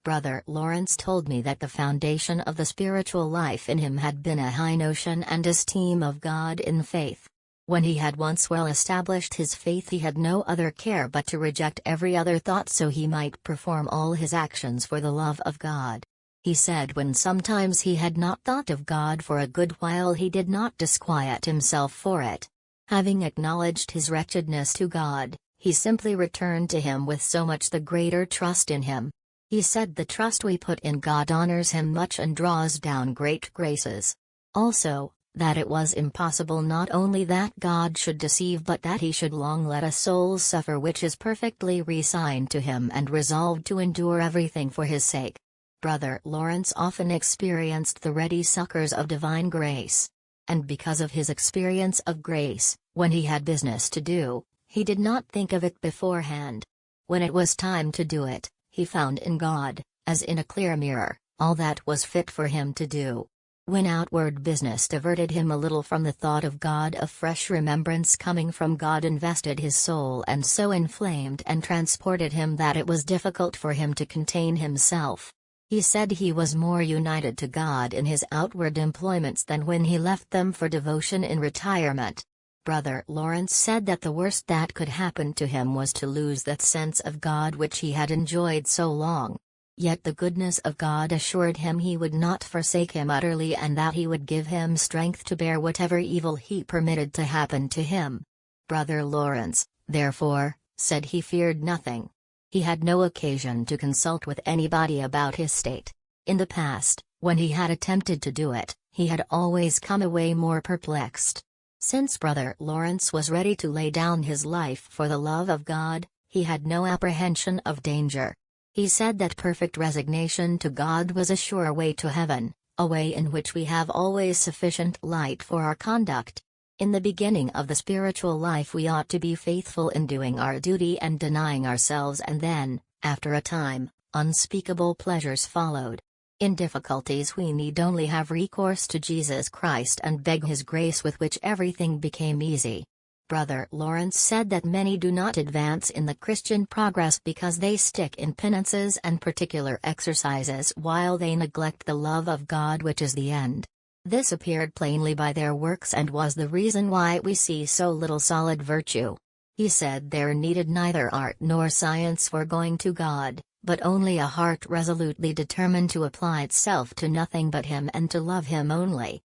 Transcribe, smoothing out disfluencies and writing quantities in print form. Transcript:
Brother Lawrence told me that the foundation of the spiritual life in him had been a high notion and esteem of God in faith. When he had once well established his faith, he had no other care but to reject every other thought so he might perform all his actions for the love of God. He said when sometimes he had not thought of God for a good while, he did not disquiet himself for it. Having acknowledged his wretchedness to God, he simply returned to him with so much the greater trust in him. He said the trust we put in God honors him much and draws down great graces. Also, that it was impossible not only that God should deceive but that he should long let a soul suffer which is perfectly resigned to him and resolved to endure everything for his sake. Brother Lawrence often experienced the ready succors of divine grace. And because of his experience of grace, when he had business to do, he did not think of it beforehand. When it was time to do it, he found in God, as in a clear mirror, all that was fit for him to do. When outward business diverted him a little from the thought of God, a fresh remembrance coming from God invested his soul and so inflamed and transported him that it was difficult for him to contain himself. He said he was more united to God in his outward employments than when he left them for devotion in retirement. Brother Lawrence said that the worst that could happen to him was to lose that sense of God which he had enjoyed so long. Yet the goodness of God assured him he would not forsake him utterly and that he would give him strength to bear whatever evil he permitted to happen to him. Brother Lawrence, therefore, said he feared nothing. He had no occasion to consult with anybody about his state. In the past, when he had attempted to do it, he had always come away more perplexed. Since Brother Lawrence was ready to lay down his life for the love of God, he had no apprehension of danger. He said that perfect resignation to God was a sure way to heaven, a way in which we have always sufficient light for our conduct. In the beginning of the spiritual life we ought to be faithful in doing our duty and denying ourselves, and then, after a time, unspeakable pleasures followed. In difficulties we need only have recourse to Jesus Christ and beg His grace, with which everything became easy. Brother Lawrence said that many do not advance in the Christian progress because they stick in penances and particular exercises while they neglect the love of God, which is the end. This appeared plainly by their works and was the reason why we see so little solid virtue. He said there needed neither art nor science for going to God, but only a heart resolutely determined to apply itself to nothing but Him and to love Him only.